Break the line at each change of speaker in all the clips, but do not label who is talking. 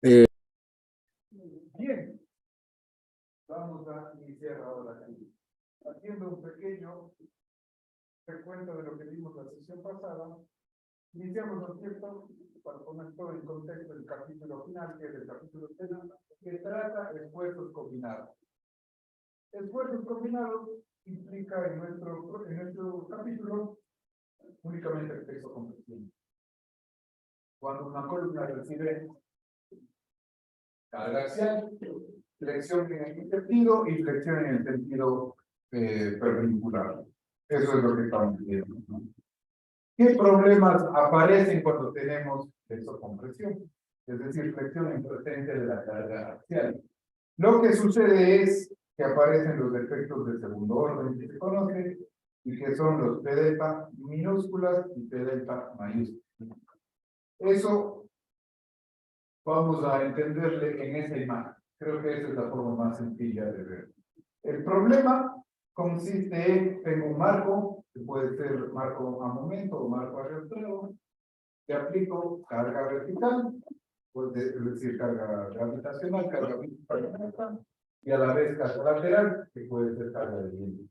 Bien, vamos a iniciar ahora aquí. Haciendo un pequeño recuento de lo que vimos la sesión pasada, iniciamos, ¿no es cierto?, para poner todo en contexto, el capítulo final, que es el capítulo 3, que trata esfuerzos combinados. Esfuerzos combinados implica en nuestro capítulo únicamente el peso compresivo. Cuando una columna recibe carga axial, flexión en el sentido y flexión en el sentido perpendicular. Eso es lo que estamos viendo, ¿no? ¿Qué problemas aparecen cuando tenemos compresión? Es decir, flexión en presencia de la carga axial. Lo que sucede es que aparecen los efectos de segundo orden que se conocen y que son los P delta minúsculas y P delta mayúsculas. Eso vamos a entenderle en esa imagen. Creo que esa es la forma más sencilla de ver. El problema consiste en, tengo un marco, que puede ser marco a momento o marco arrastrado, que aplico carga vertical, es decir, carga gravitacional, carga vertical, y a la vez carga lateral, que puede ser carga de viento.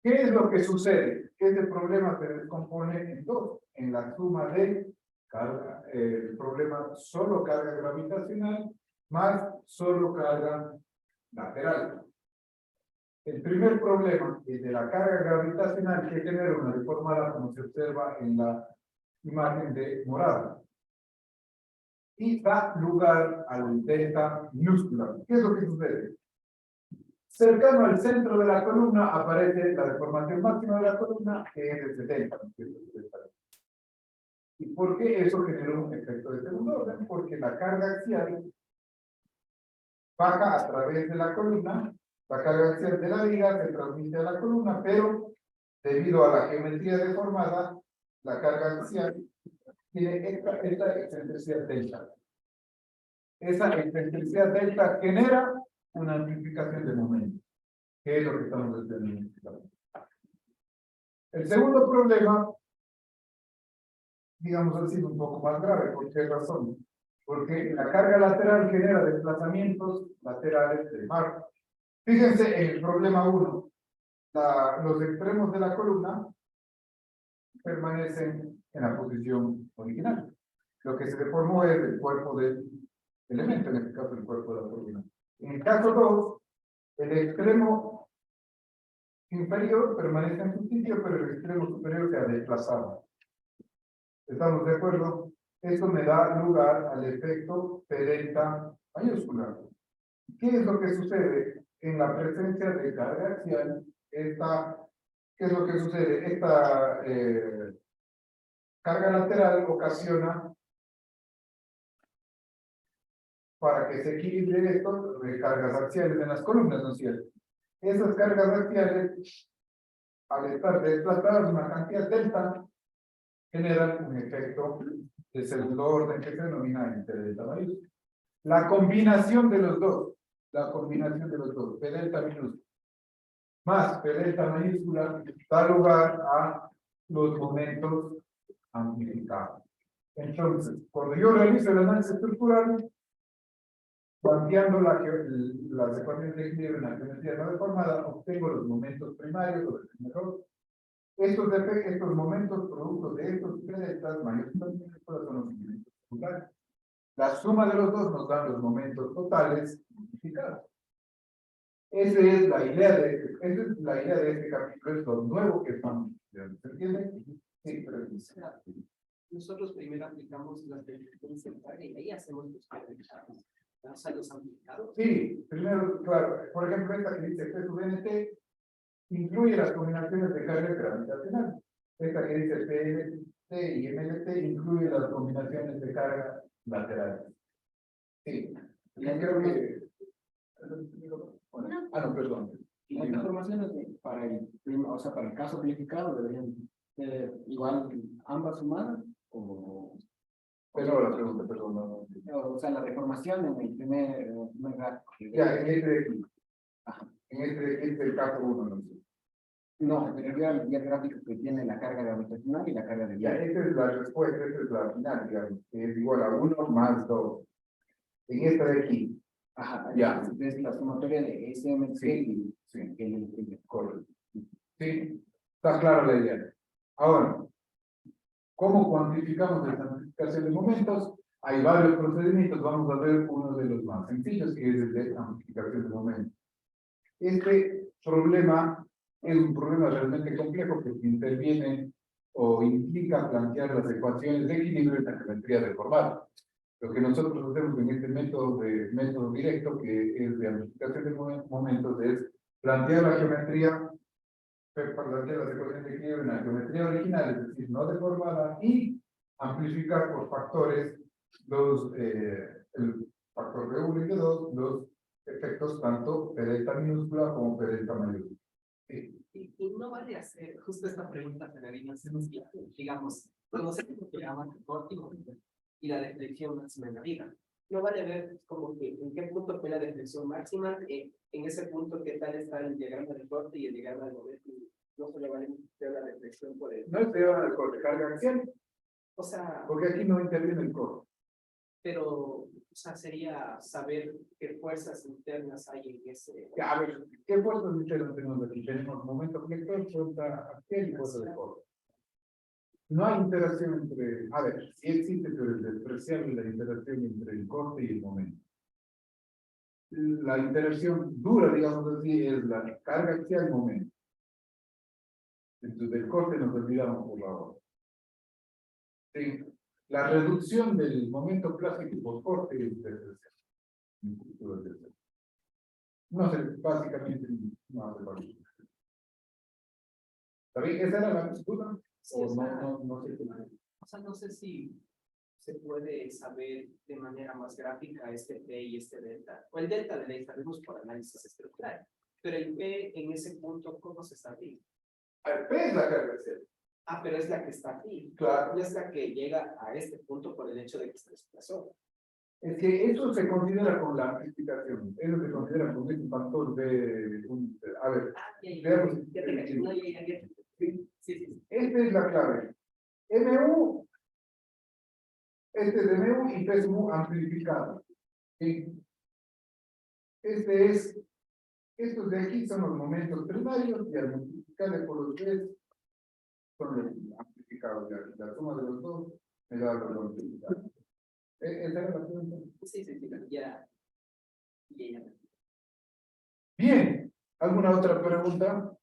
¿Qué es lo que sucede? Este problema se descompone en dos, en la suma de carga, el problema solo carga gravitacional más solo carga lateral. El primer problema es de la carga gravitacional, que genera una deformada, como se observa en la imagen de morado, y da lugar al delta minúscula. ¿Qué es lo que sucede? Cercano al centro de la columna aparece la deformación máxima de la columna, que es de 70. ¿Y por qué eso generó un efecto de segundo orden? Porque la carga axial baja a través de la columna, la carga axial de la viga se transmite a la columna, pero debido a la geometría deformada, la carga axial tiene esta excentricidad delta. Esa excentricidad delta genera una amplificación de momento, que es lo que estamos determinando. El segundo problema, digamos así, un poco más grave. ¿Por qué razón? Porque la carga lateral genera desplazamientos laterales del marco. Fíjense en el problema 1. Los extremos de la columna permanecen en la posición original. Lo que se deformó es el cuerpo del elemento, en este caso el cuerpo de la columna. En el caso 2, el extremo inferior permanece en su sitio, pero el extremo superior se ha desplazado. ¿Estamos de acuerdo? Esto me da lugar al efecto P delta mayúscula. ¿Qué es lo que sucede en la presencia de carga axial? ¿Qué es lo que sucede? Esta carga lateral ocasiona, para que se equilibre esto, cargas axiales en las columnas, ¿no es cierto? Esas cargas axiales, al estar desplazadas una cantidad delta, generan un efecto de segundo orden que se denomina interdelta mayúscula. La combinación de los dos, P delta minúscula más P delta mayúscula, da lugar a los momentos amplificados. Entonces, cuando yo realizo el análisis estructural, cambiando las ecuaciones de equilibrio en la geometría no deformada, obtengo los momentos primarios o el primer orden. Estos momentos productos de estos P deltas mayúsculas son los momentos secundarios. La suma de los dos nos dan los momentos totales amplificados. Esa es la idea de este capítulo, es lo nuevo que estamos estudiando. ¿Se entiende? Sí, pero
nosotros primero aplicamos la definición central y ahí hacemos los amplificados.
Sí, primero, claro. Por ejemplo, esta que dice P sub NT incluye las combinaciones de carga gravitacional. Esta que dice PLT y MLT incluye las combinaciones de carga lateral. Sí, yo creo que... no, perdón.
Y las informaciones para el caso amplificado deberían ser igual ambas sumadas o
Pero la pregunta, perdón.
o sea, la deformación en el primer gráfico.
Ya, en este de aquí. Este es el caso 1, ¿no?
No, pero ya el gráfico que tiene la carga gravitacional y la carga de
Ya,
viento.
esta es la respuesta, esta es la final, digamos, que es igual a 1 más 2. en esta de aquí.
Ajá,
Ya.
es la sumatoria de SMC
Sí, sí.
y el
Correcto. Sí, está clara la idea. Ahora, ¿cómo cuantificamos la amplificación de momentos? Hay varios procedimientos, vamos a ver uno de los más sencillos, que es el de amplificación de momentos. Este problema es un problema realmente complejo que interviene o implica plantear las ecuaciones de equilibrio en la geometría deformada. Lo que nosotros hacemos en este método directo, que es de amplificación de momentos, es plantear la geometría, plantear las ecuaciones de equilibrio en la geometría original, es decir, no deformada, y amplificar por factores el factor de 1 y de 2, los efectos tanto P delta minúscula como P delta mayúscula. Sí.
Y no vale hacer justo esta pregunta que la vino a hacer, digamos, conocemos lo que llaman el córtico y la deflexión máxima en la vida. No vale ver como que en qué punto fue la deflexión máxima, en ese punto qué tal está el diagrama del corte y el diagrama del momento. No solo vale ver la deflexión por el...
No es peor al corte, carga axial,
O sea,
porque aquí no interviene el corte.
pero, o sea, sería saber qué fuerzas internas hay en ese...
A ver, ¿qué fuerzas internas tenemos aquí? Tenemos momento flector, fuerza axial y fuerza de corte. No hay interacción entre, a ver, sí existe, pero es despreciable la interacción entre el corte y el momento. La interacción dura, digamos así, es la carga axial momento. Entonces, del corte nos olvidamos por la hora. Sí. La reducción del momento clásico por corte es despreciable. No sé, básicamente no hace falta. ¿Está bien? ¿Esa era la duda?
Sí,
O
o sea,
no sé qué.
o sea, no sé si se puede saber de manera más gráfica este P y este delta. O el delta de ley sabemos por análisis estructural. Pero el P en ese punto, ¿cómo se establece?
A ver, P es la carga axial.
Ah, pero es la que está aquí.
Claro.
No es la que llega a este punto por el hecho de que se desplazó.
Es que eso se considera con la amplificación. Eso se considera con un factor de... a ver,
Ah, ya
veamos.
te caché. No, ya.
Sí.
Sí.
Esta es la clave. MU, este es de MU y P es MU amplificado. ¿Sí? Estos de aquí son los momentos primarios y al multiplicarle por los tres son los amplificados de aquí. La suma de los dos me da los amplificados. ¿Esa era la pregunta?
Sí, ya.
Bien, ¿alguna otra pregunta?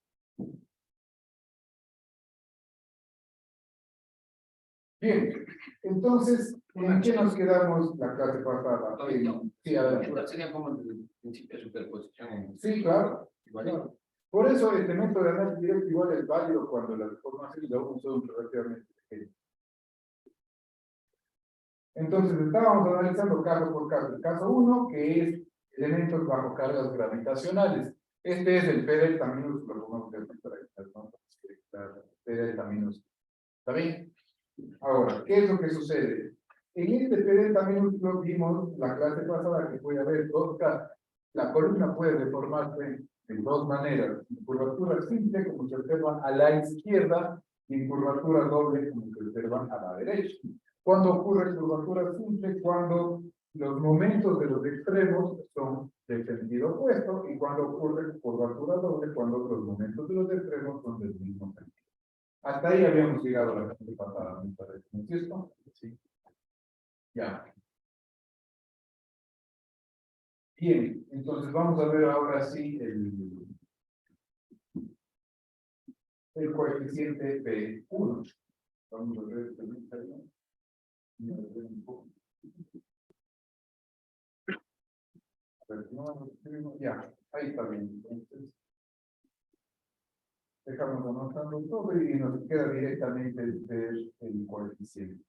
Bien, entonces, ¿en qué nos quedamos la clase pasada? Sí, adelante.
Sería como el principio de superposición.
Sí, claro. Claro. Por eso este método de análisis directo igual es válido cuando las informaciones de uno son relativamente pequeñas. Entonces, estábamos analizando caso por caso. El caso 1, que es elementos bajo cargas gravitacionales. Este es el P delta minúsculo, pongamos que para P delta minúsculo. ¿Está bien? Ahora, ¿qué es lo que sucede? En este P delta minúsculo vimos la clase pasada que puede haber dos casos. La columna puede deformarse de dos maneras. En curvatura simple, como se observa a la izquierda, y en curvatura doble, como se observa a la derecha. ¿Cuándo ocurre curvatura simple? Cuando los momentos de los extremos son del sentido opuesto, y cuando ocurre curvatura doble, cuando los momentos de los extremos son del mismo sentido. Hasta ahí habíamos llegado a la clase pasada, ¿me parece? ¿No es cierto? Sí. Ya. Bien, entonces vamos a ver ahora sí el coeficiente P1. Vamos a ver un poco. A ver, ya, ahí está bien. Entonces, dejamos anotando todo y nos queda directamente el coeficiente.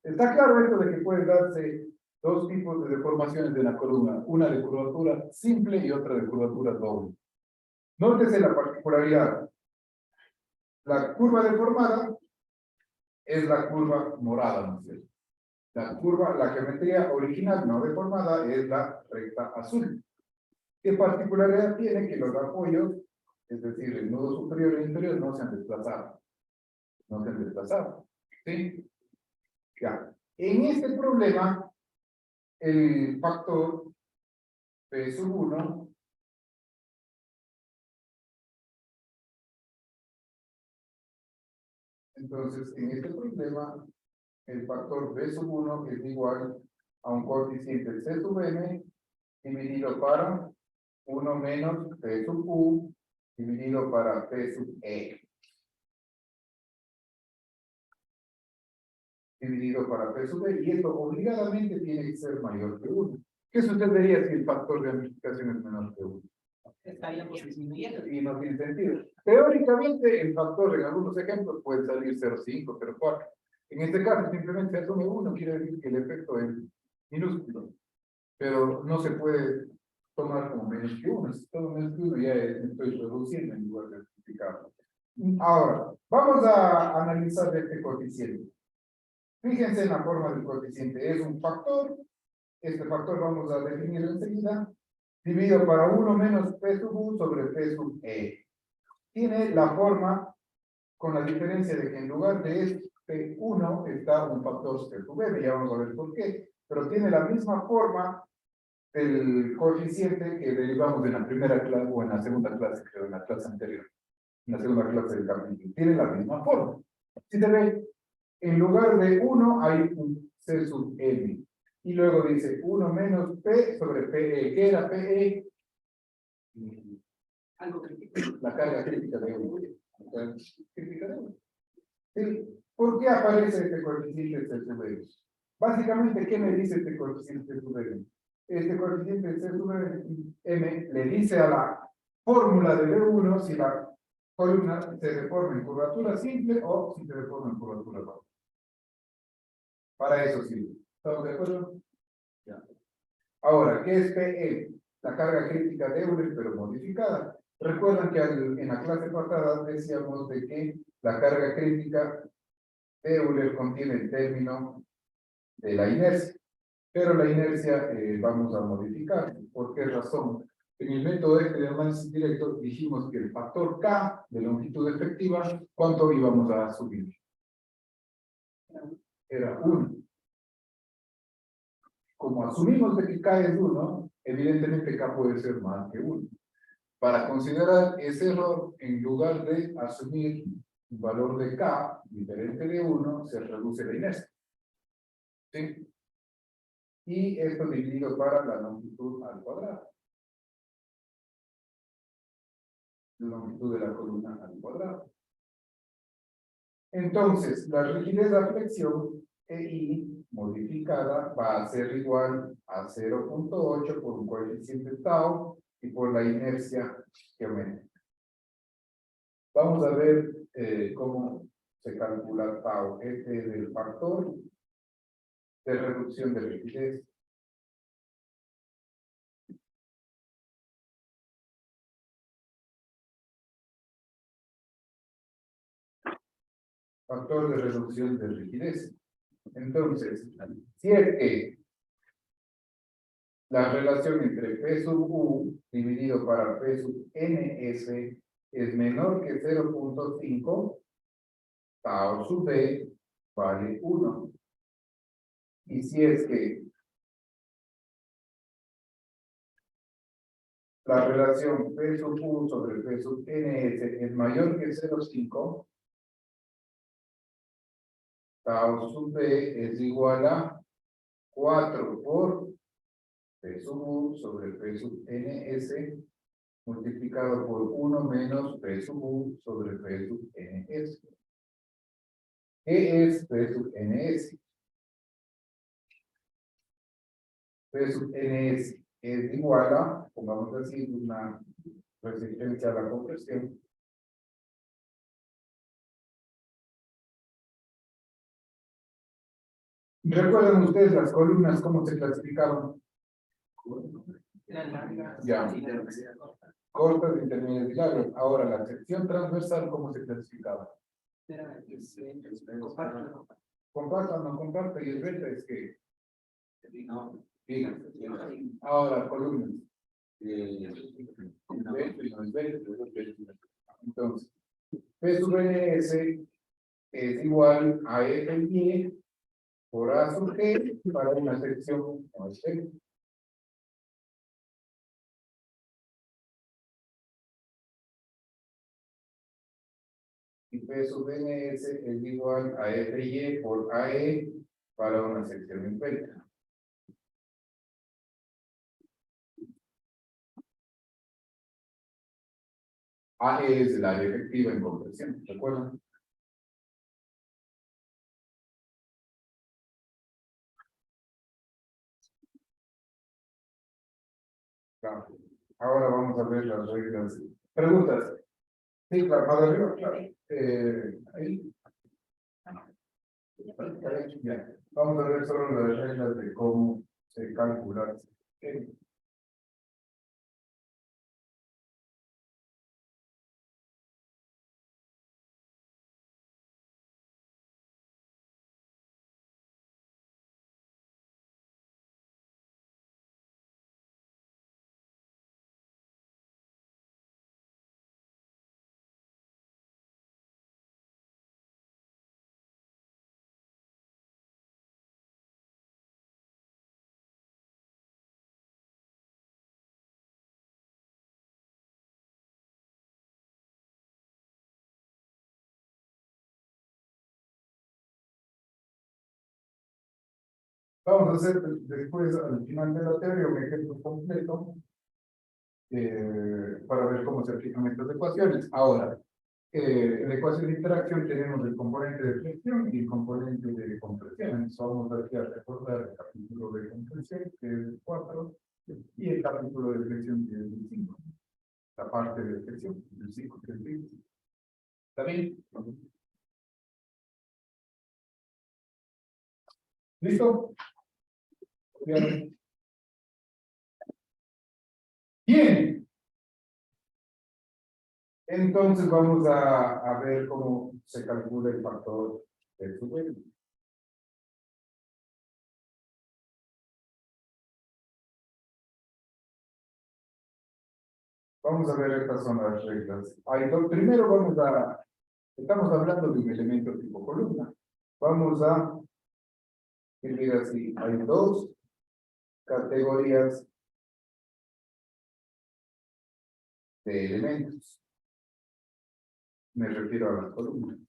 Está claro esto de que puede darse dos tipos de deformaciones de la columna, una de curvatura simple y otra de curvatura doble. Nótese la particularidad. La curva deformada es la curva morada, ¿no es cierto? La geometría original no deformada es la recta azul. ¿Qué particularidad tiene? Que los apoyos, es decir, el nudo superior e inferior, no se han desplazado. No se han desplazado. ¿Sí? Ya. En este problema, el factor P sub 1 entonces en este problema el factor B sub 1 es igual a un coeficiente C sub n dividido para 1 menos P sub U dividido para P sub E dividido para P sub E, y esto obligadamente tiene que ser mayor que 1. ¿Qué sucedería si el factor de amplificación es menor que 1?
Estaríamos disminuyendo.
Y no tiene sentido. Teóricamente, el factor en algunos ejemplos puede salir 0,5, 0,4. En este caso, simplemente asume 1, quiere decir que el efecto es minúsculo. Pero no se puede tomar como menos que 1. Si todo menos que 1, ya estoy reduciendo en lugar de multiplicarlo. Ahora, vamos a analizar este coeficiente. Fíjense en la forma del coeficiente. Es un factor. Este factor vamos a definirlo enseguida. Dividido para 1 menos P sub U sobre P sub E. Tiene la forma con la diferencia de que en lugar de este 1 está un factor C sub E. Ya vamos a ver por qué. Pero tiene la misma forma del coeficiente que derivamos en la primera clase o en la segunda clase, creo, en la clase anterior. En la segunda clase del capítulo. Tiene la misma forma. Si te ve, en lugar de 1 hay un C sub M. Y luego dice 1 menos P sobre PE. ¿Qué era PE?
Algo crítico.
La carga crítica de 1. La carga crítica de 1. ¿Sí? ¿Por qué aparece este coeficiente C sub M? Básicamente, ¿qué me dice este coeficiente C sub M? Este coeficiente C sub M le dice a la fórmula de B1 si la columna se deforma en curvatura simple o si se deforma en curvatura baja. Para eso sirve. ¿Estamos de acuerdo? Ya. Ahora, ¿qué es PE? La carga crítica de Euler, pero modificada. Recuerdan que en la clase pasada decíamos de que la carga crítica de Euler contiene el término de la inercia. Pero la inercia vamos a modificar. ¿Por qué razón? En el método de análisis directo dijimos que el factor K de longitud efectiva, ¿cuánto íbamos a subir? Era 1. Como asumimos de que K es 1, evidentemente K puede ser más que 1. Para considerar ese error, en lugar de asumir un valor de K diferente de 1, se reduce la inercia. ¿Sí? Y esto dividido para la longitud al cuadrado. La longitud de la columna al cuadrado. Entonces, la rigidez de flexión EI modificada va a ser igual a 0.8 por un coeficiente tau y por la inercia geométrica. Vamos a ver cómo se calcula tau. Este es el factor de reducción de rigidez. Factor de reducción de rigidez. Entonces, si es que la relación entre P sub U dividido para P sub NS es menor que 0.5, tau sub B vale 1. Y si es que la relación P sub U sobre P sub NS es mayor que 0.5, tau sub B es igual a 4 por P sub U sobre P sub NS multiplicado por 1 menos P sub U sobre P sub NS. ¿Qué es P sub NS? P sub NS es igual a, pongamos así, una resistencia a la compresión. ¿Recuerdan ustedes las columnas cómo se clasificaban?
Eran largas.
Ya. Cortas, intermedias y largas. Ahora, la sección transversal, ¿cómo se clasificaba?
Era compacto.
Compacta o no compacta, y el delta es que. No, digan. Ahora, columnas. Entonces, P sub NS es igual a F y por A sub G para una sección como este. Y P sub NS es igual a FY por AE para una sección esférica. AE es el área efectiva en compresión, ¿de acuerdo? Claro. Ahora vamos a ver las reglas. Preguntas. Sí, claro, para arriba, claro. Ahí. Ya. Vamos a ver solo las reglas de cómo se calcula. Vamos a hacer después, al final de la teoría, un ejemplo completo para ver cómo se aplican estas ecuaciones. Ahora, en la ecuación de interacción tenemos el componente de flexión y el componente de compresión. Entonces vamos aquí a recordar el capítulo de compresión, que es el 4, y el capítulo de flexión, que es el 5. La parte de flexión, el 5, que es el 5. ¿Está bien? ¿Listo? Bien. Bien. Entonces vamos a ver cómo se calcula el factor de su vuelo. Vamos a ver estas son las reglas. Primero estamos hablando de un elemento tipo columna. Vamos a escribir así, hay dos categorías de elementos. Me refiero a las columnas.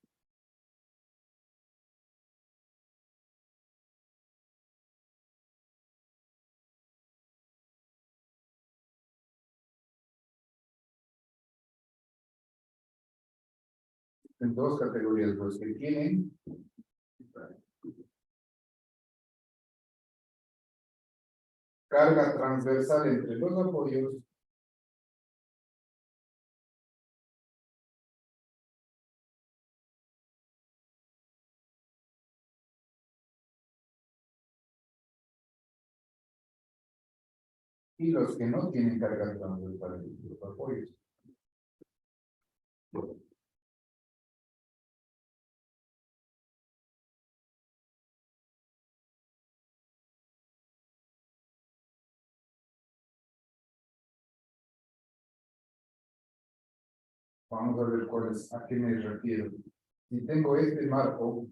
En dos categorías, los que tienen carga transversal entre los apoyos y los que no tienen carga transversal entre los apoyos. Vamos a ver a qué me refiero. Si tengo este marco,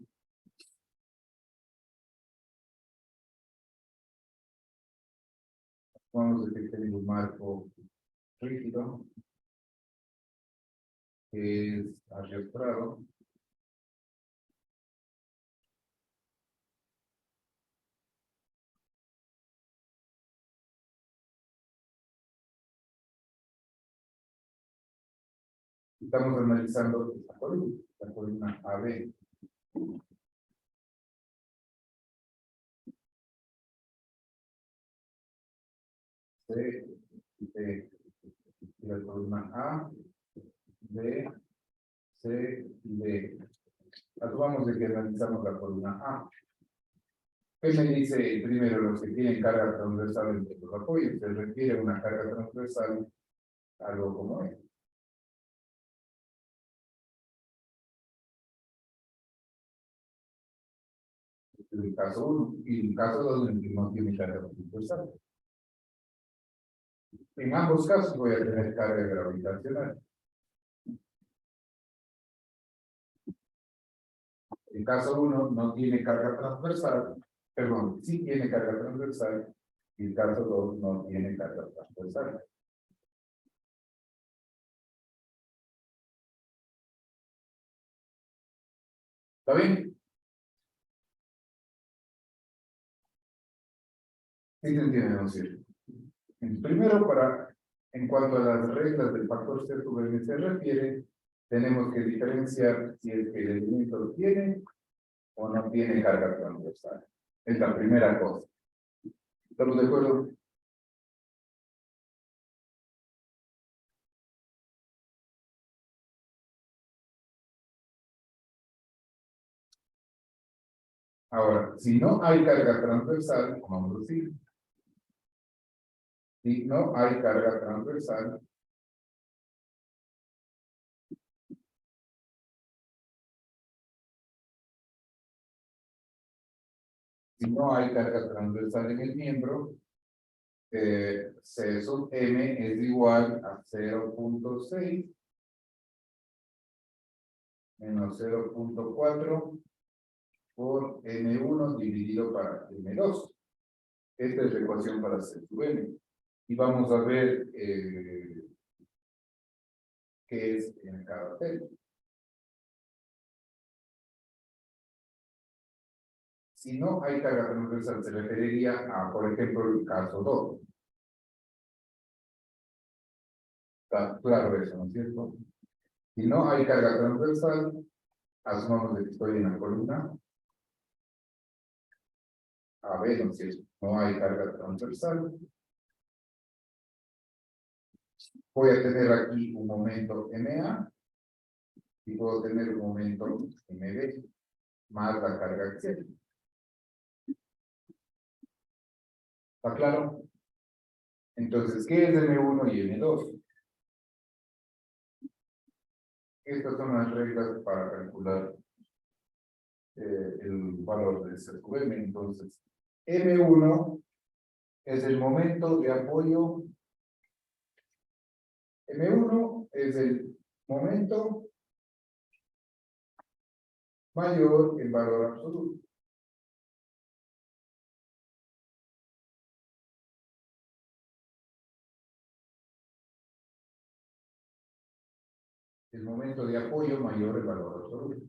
vamos a decir que tengo un marco rígido, que es arrastrado. Estamos analizando la columna AB. C, D, la columna A, B, C, D. Asumamos de que analizamos la columna A. ¿Qué me dice primero los que tienen carga transversal entre los apoyos? Se requiere una carga transversal, algo como esto. Este es el caso 1. Y el caso 2 no tiene carga transversal. En ambos casos voy a tener carga gravitacional. El caso 1 no tiene carga transversal, perdón, sí tiene carga transversal, y el caso 2 no tiene carga transversal. ¿Está bien? ¿Sí se entiende, no es cierto? Primero, en cuanto a las reglas del factor C sobre M se refiere, tenemos que diferenciar si es que el elemento tiene o no tiene carga transversal. Es la primera cosa. ¿Estamos de acuerdo? Ahora, si no hay carga transversal, vamos a decir, si no hay carga transversal, si no hay carga transversal en el miembro, C sub M es igual a 0.6 menos 0.4 por M1 dividido para M2. Esta es la ecuación para C sub M. Y vamos a ver qué es en cada celda. Si no hay carga transversal, se referiría a, por ejemplo, el caso 2. Está claro eso, ¿no es cierto? Si no hay carga transversal, asumamos que estoy en la columna A, B, ¿no es cierto? No hay carga transversal. Voy a tener aquí un momento MA y puedo tener un momento MB más la carga axial. ¿Está claro? Entonces, ¿qué es M1 y M2? Estas son las reglas para calcular el valor de C sub M. Entonces, M1 es el momento de apoyo. M1 es el momento mayor en valor absoluto. El momento de apoyo mayor en valor absoluto.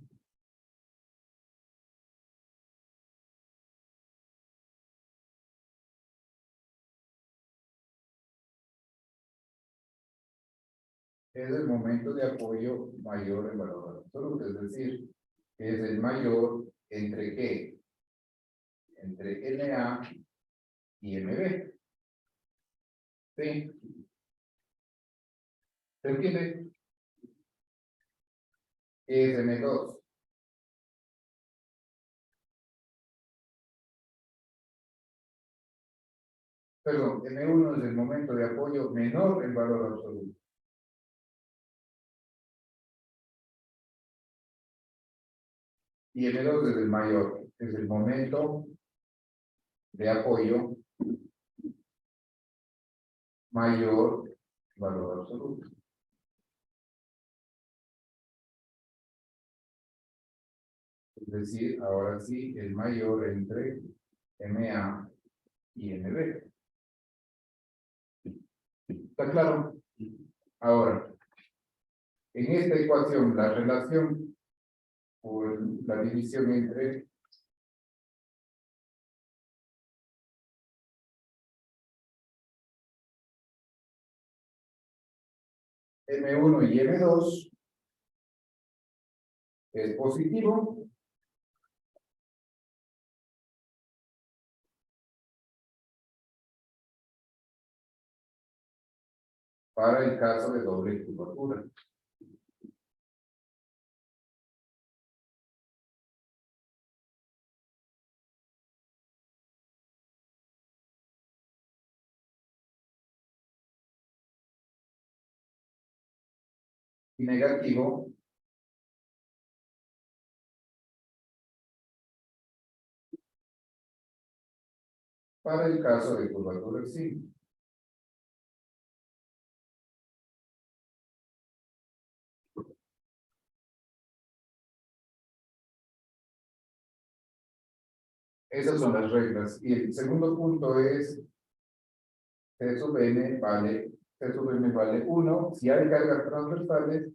Es el momento de apoyo mayor en valor absoluto, es decir, es el mayor entre ¿qué? Entre MA y MB. ¿Sí? ¿Se entiende? ¿Qué es M2? Perdón, M1 es el momento de apoyo menor en valor absoluto. Y M2 es el mayor, es el momento de apoyo mayor en valor absoluto. Es decir, ahora sí, el mayor entre MA y MB. ¿Está claro? Ahora, en esta ecuación, la relación o la división entre M1 y M2 es positivo para el caso de doble curvatura. Y negativo para el caso de curvatura sí. Esas son las reglas. Y el segundo punto es C sub n vale, C sub n vale 1. Si hay cargas transversales,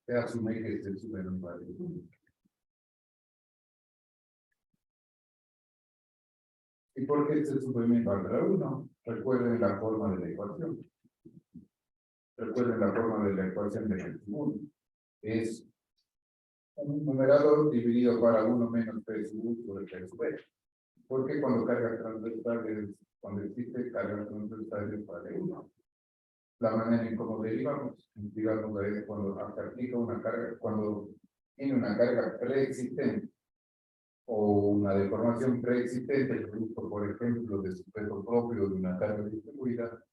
se asume que C sub n vale 1. ¿Y por qué C sub n vale 1? Recuerden la forma de la ecuación. Recuerden la forma de la ecuación de G sub 1. Es un numerador dividido para 1 menos P sub 1 sobre P sub n. Porque cuando cargas transversales, cuando existe cargas transversales vale 1. La manera en cómo derivamos, digamos, es cuando se aplica una carga, cuando tiene una carga preexistente o una deformación preexistente, producto, por ejemplo, de su peso propio de una carga distribuida,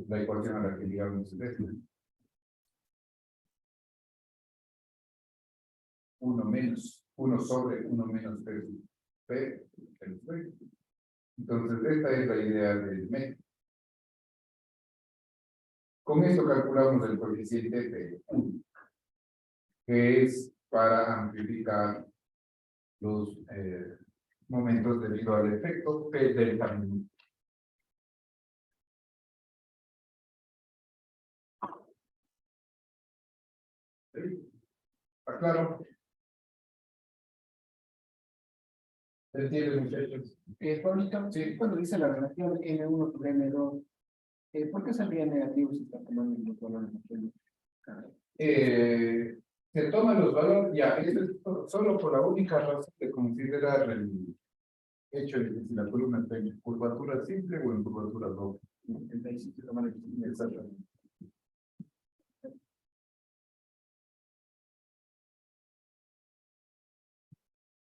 la ecuación a la que llegamos es esta. 1 sobre 1 menos P. Entonces, esta es la idea del método. Con esto calculamos el coeficiente P, que es para amplificar los momentos debido al efecto P delta min. ¿Sí? ¿Está claro? ¿Se entiende, muchachos?
Pablito,
Sí.
cuando dice la relación N1 sobre N2, ¿por qué saldría negativo si está tomando los valores de
Se toman los valores, ya, eso es solo por la única razón de considerar el hecho de que si la columna está en curvatura simple o en curvatura doble. Entonces, se toman el exactamente.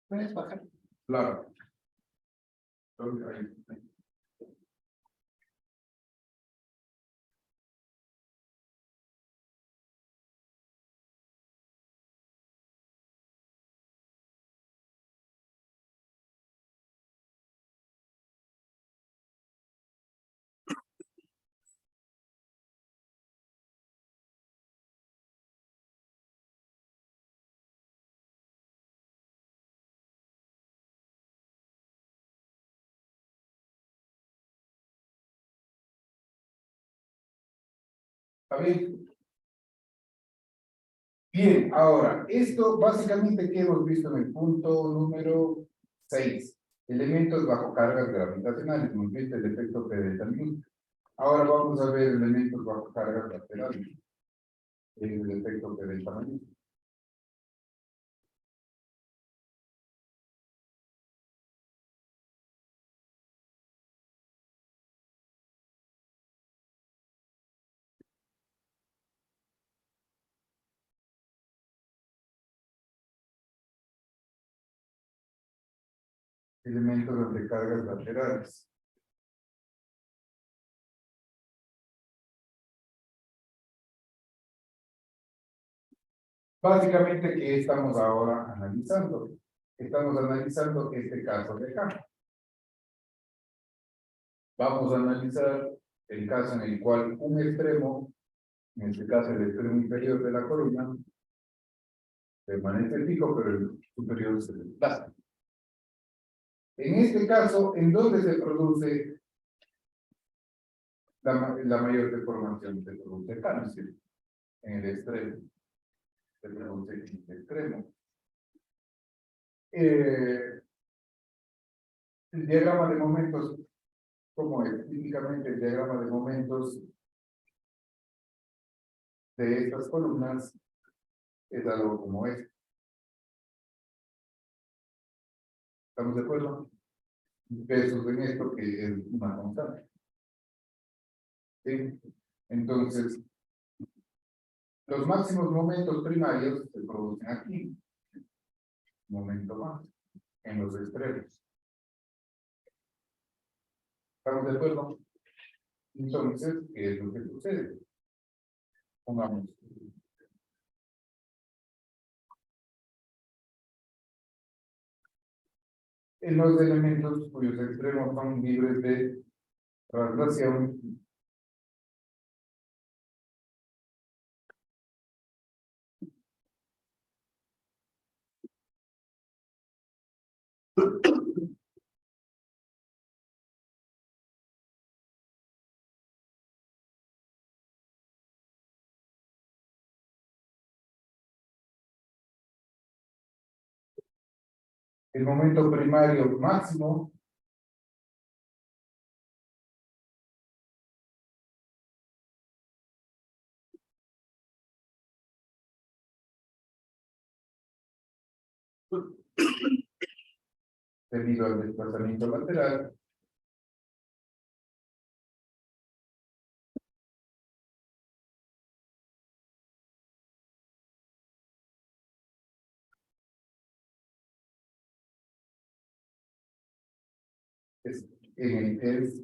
¿Puedes bajar?
Claro. Ahí. ¿Está bien? Bien, ahora, esto básicamente que hemos visto en el punto número 6. Elementos bajo cargas gravitacionales. Hemos visto el efecto P delta min. Ahora vamos a ver elementos bajo cargas laterales. El efecto P delta min. Elementos de cargas laterales. Básicamente, ¿qué estamos ahora analizando? Estamos analizando este caso de acá. Vamos a analizar el caso en el cual un extremo, en este caso el extremo inferior de la columna, permanece fijo, pero el superior se desplaza. En este caso, ¿en dónde se produce la mayor deformación? Se produce acá, ¿no es cierto? En el extremo. Se produce en el extremo. El diagrama de momentos, ¿cómo es? Típicamente el diagrama de momentos de estas columnas es algo como este. ¿Estamos de acuerdo? Pesos en esto que es una constante. ¿Sí? Entonces, los máximos momentos primarios se producen aquí. Momento más, en los extremos. ¿Estamos de acuerdo? Entonces, ¿qué es lo que sucede? Pongamos. En los elementos cuyos extremos son libres de traslación, el momento primario máximo debido al desplazamiento lateral es, es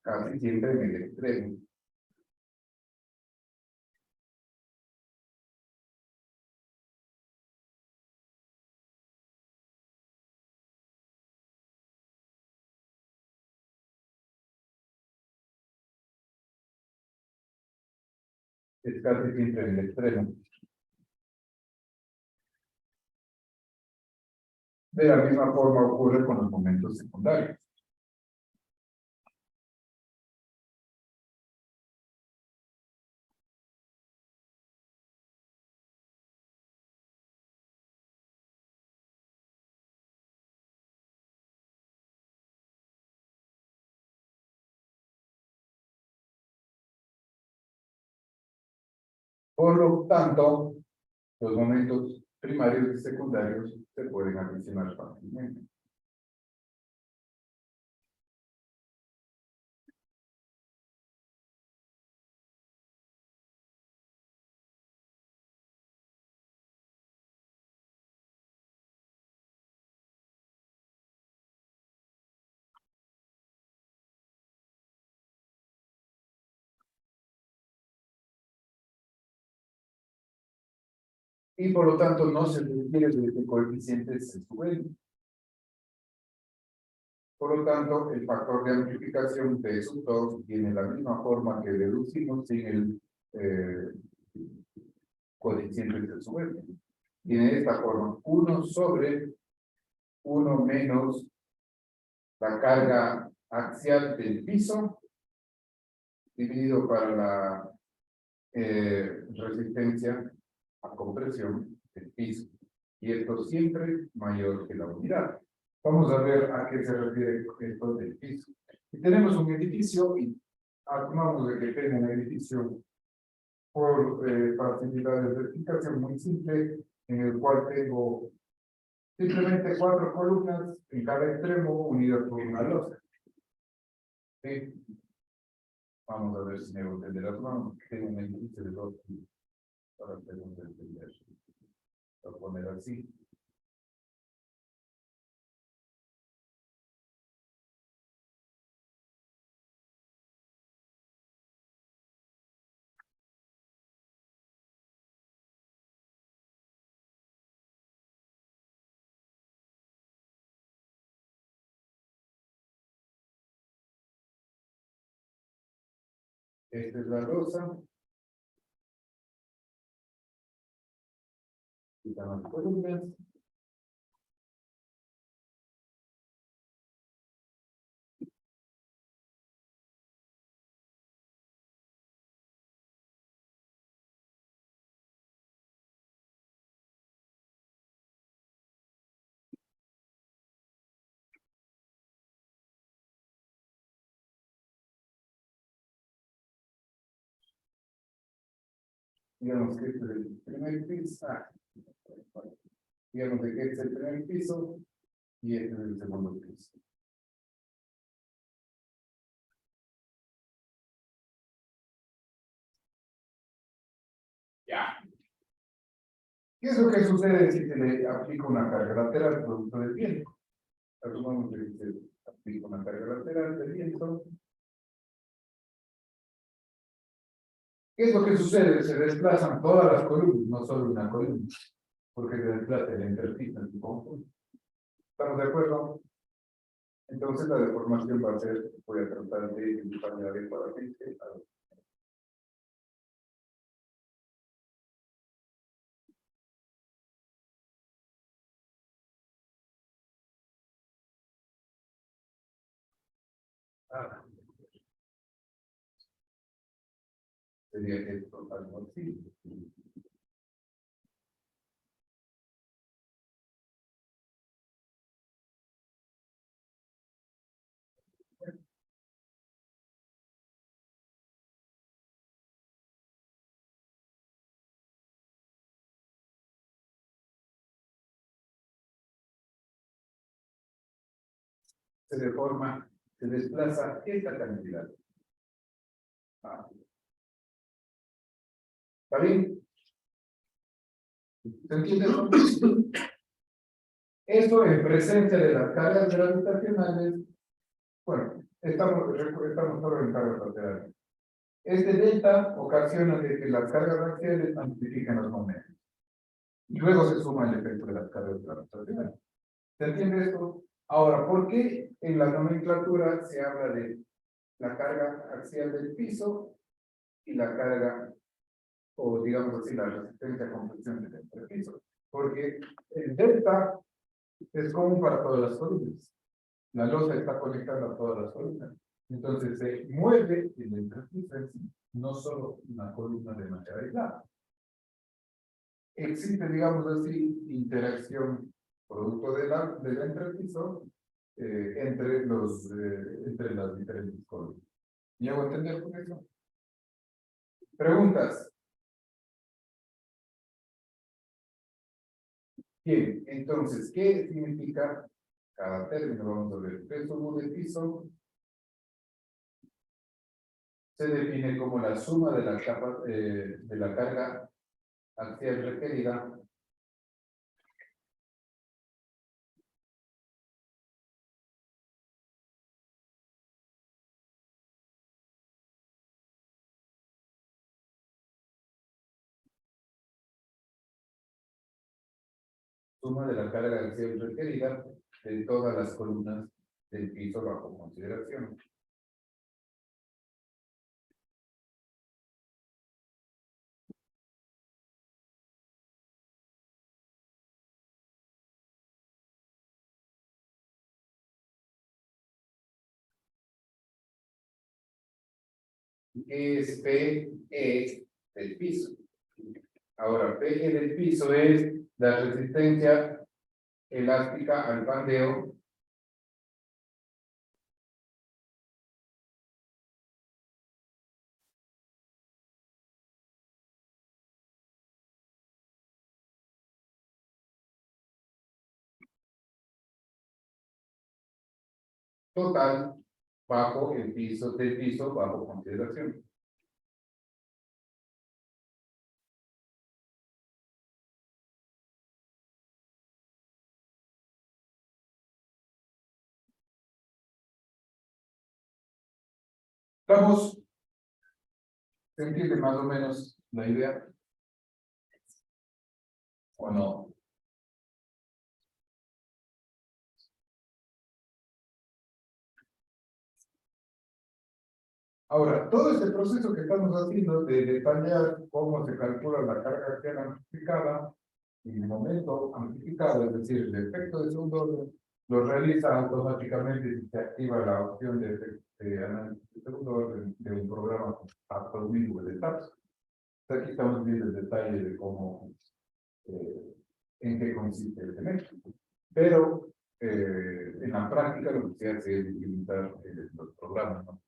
casi siempre en el extremo. Es casi siempre en el extremo. De la misma forma ocurre con los momentos secundarios. Por lo tanto, los momentos primarios y secundarios se pueden adicionar fácilmente. Y por lo tanto no se requiere de que coeficientes se suben. Por lo tanto, el factor de amplificación de esos dos tiene la misma forma que deducimos sin el coeficiente de suben. Tiene esta forma: 1 sobre 1 menos la carga axial del piso dividido para la resistencia a compresión del piso. Y esto siempre mayor que la unidad. Vamos a ver a qué se refiere esto del piso. Si tenemos un edificio y tomamos de que tenga un edificio por facilidades de explicación muy simple, en el cual tengo simplemente 4 columnas en cada extremo unidas por una losa. ¿Sí? Vamos a ver si me voy a entender las manos. Tengo un edificio de 2 pisos. Para tengo que entender. Voy a poner así. Esta es la losa. Quitamos las columnas. Digamos que este es el primer piso. Digamos que este es el primer piso y este es el segundo piso. Ya. ¿Qué es lo que sucede si se le aplica una carga lateral producto del viento? Asumamos que se aplica una carga lateral del viento. ¿Qué es lo que sucede? Se desplazan todas las columnas, no solo una columna, porque se desplaza el interfaz en su conjunto. ¿Estamos de acuerdo? Entonces la deformación va a ser, voy a tratar de dibujarme adecuadamente. Sería esto algo así. se deforma, se desplaza esta cantidad. ¿Está bien? ¿Se entiende eso? Eso en presencia de las cargas gravitacionales, bueno, estamos solo en cargas laterales. Este delta ocasiona de que las cargas axiales amplifican los momentos. Y luego se suma el efecto de las cargas gravitacionales. ¿Se entiende esto? Ahora, ¿por qué en la nomenclatura se habla de la carga axial del piso y la carga, o digamos así, la resistencia a compresión del piso? Porque el delta es común para todas las columnas. La losa está conectada a todas las columnas. Entonces se mueve el entrepiso en sí, no solo una columna de manera aislada. Existe, digamos así, interacción producto del entrepiso entre las diferentes columnas. ¿Me hago entender con eso? ¿Preguntas? Bien, entonces, ¿qué significa cada término? Vamos a ver. Peso U del piso se define como la suma de la capa de la carga axial requerida de la carga axial requerida de todas las columnas del piso bajo consideración. ¿Qué es PE del piso? Ahora, PE del piso es la resistencia elástica al bandeo total bajo el piso del piso bajo consideración. Vamos, ¿se entiende más o menos la idea? ¿O no? Ahora, todo este proceso que estamos haciendo de detallar cómo se calcula la carga axial amplificada y el momento amplificado, es decir, el efecto de segundo orden, lo realiza automáticamente si se activa la opción de análisis de segundo orden de un programa actualmente de TAPS. Aquí estamos viendo el detalle de cómo, en qué consiste el método. Pero en la práctica lo que se hace es utilizar los programas, ¿no?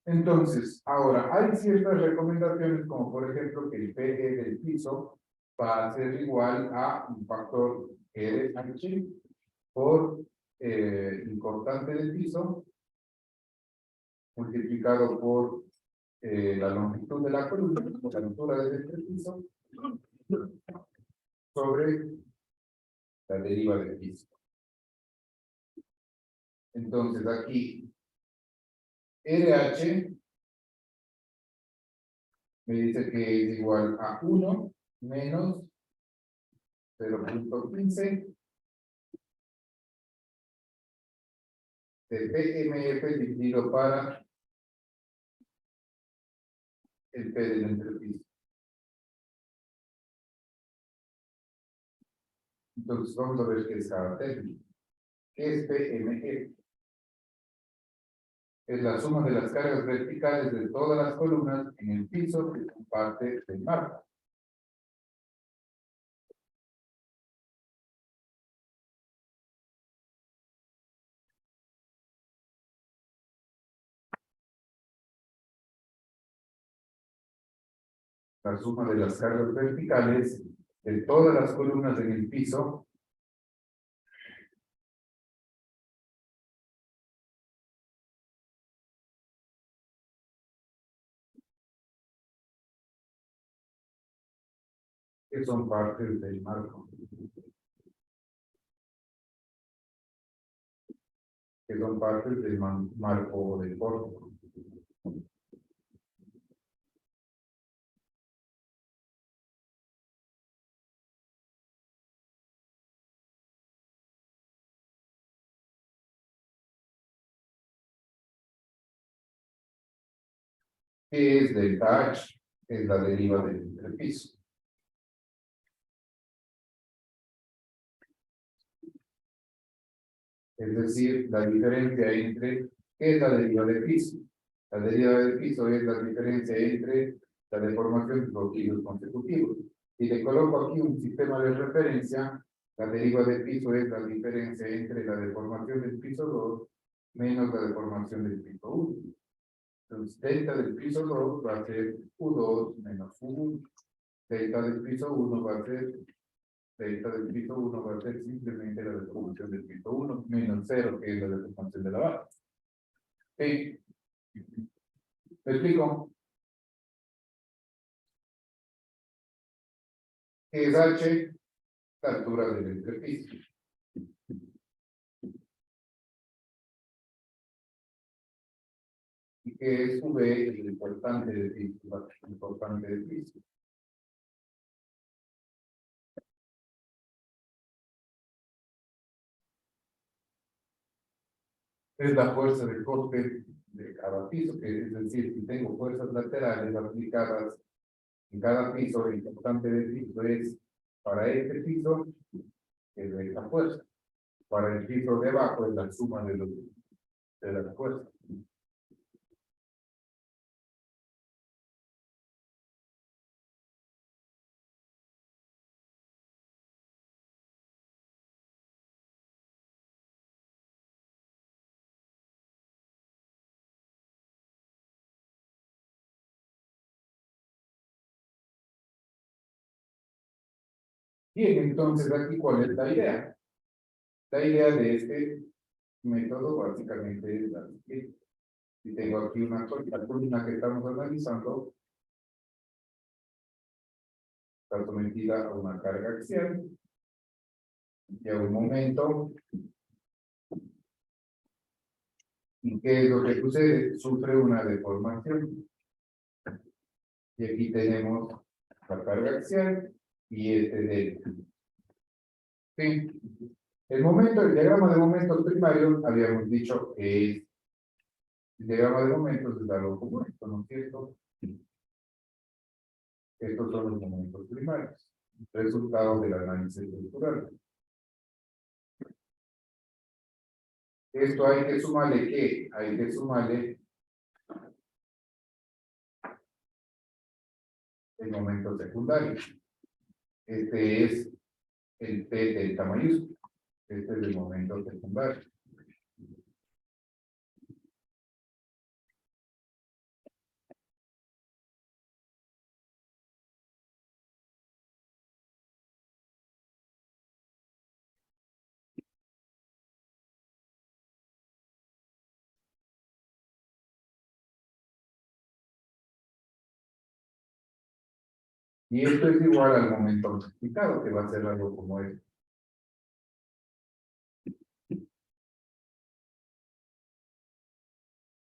Entonces, ahora, hay ciertas recomendaciones, como por ejemplo que el PE del piso va a ser igual a un factor RH por el cortante del piso multiplicado por la longitud de la columna, o la altura del entrepiso, sobre la deriva del piso. Entonces, aquí RH me dice que es igual a 1 menos 0.15 de PMF dividido para el P del entrepiso. Entonces vamos a ver qué es cada término. ¿Qué es PMF? Es la suma de las cargas verticales de todas las columnas en el piso que comparte el marco. La suma de las cargas verticales de todas las columnas en el piso que son partes del marco. Que son partes del marco del pórtico. ¿Qué es delta H? Es la deriva del entrepiso. Es decir, la diferencia entre, ¿qué es la deriva del piso? La deriva del piso es la diferencia entre la deformación de los hilos consecutivos. Si le coloco aquí un sistema de referencia, la deriva del piso es la diferencia entre la deformación del piso 2 menos la deformación del piso 1. Entonces, delta del piso 2 va a ser U2 menos U1. Delta del piso 1 va a ser, delta del piso 1 va a ser simplemente la deformación del piso 1 menos 0, que es la deformación de la base. ¿Sí? ¿Me explico? ¿Qué es H? La altura del entrepiso. ¿Y qué es V? El importante del piso. El importante del piso. Es la fuerza de corte de cada piso, que es decir, si tengo fuerzas laterales aplicadas en cada piso, el importante del piso es para este piso, es de esta fuerza. Para el piso de abajo es la suma de las fuerzas. Bien, entonces aquí, ¿cuál es la idea? La idea de este método básicamente es la siguiente. Si tengo aquí una columna que estamos analizando, está sometida a una carga axial y a un momento. ¿Y qué es lo que sucede? Sufre una deformación. Y aquí tenemos la carga axial y este delta. Sí. El diagrama de momentos primarios, habíamos dicho que es el diagrama de momentos es algo como esto, ¿no es cierto? Estos son los momentos primarios, resultados del análisis estructural. Esto hay que sumarle ¿qué? Hay que sumarle el momento secundario. Este es el P delta mayúsculo. Este es el momento secundario. Y esto es igual al momento amplificado, que va a ser algo como esto.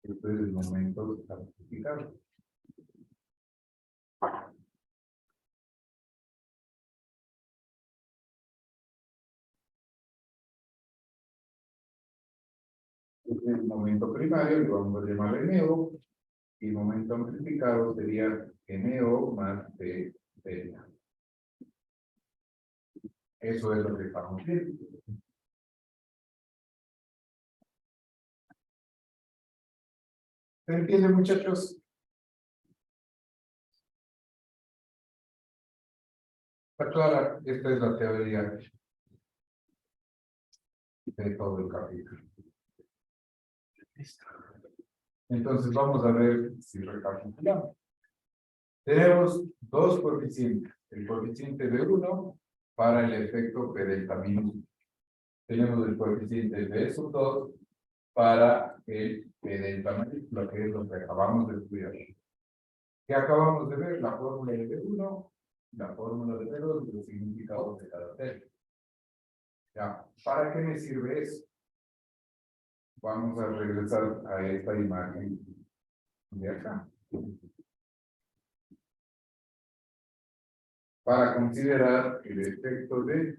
Esto es el momento amplificado. Este es el momento primario, que vamos a llamar NO, y el momento amplificado sería NO más P delta. Eso es lo que estamos viendo. ¿Se entiende, muchachos? Está clara, esta es la teoría de todo el capítulo. Listo. Entonces vamos a ver si recapitulamos. Tenemos dos coeficientes. El coeficiente de 1 para el efecto P delta minúsculo. Tenemos el coeficiente de sub 2 para el P delta mayúscula, que es lo que acabamos de estudiar. ¿Qué acabamos de ver? La fórmula de 1 la fórmula de P2 y los significados de cada término. Ya, ¿para qué me sirve eso? Vamos a regresar a esta imagen de acá. Para considerar el efecto de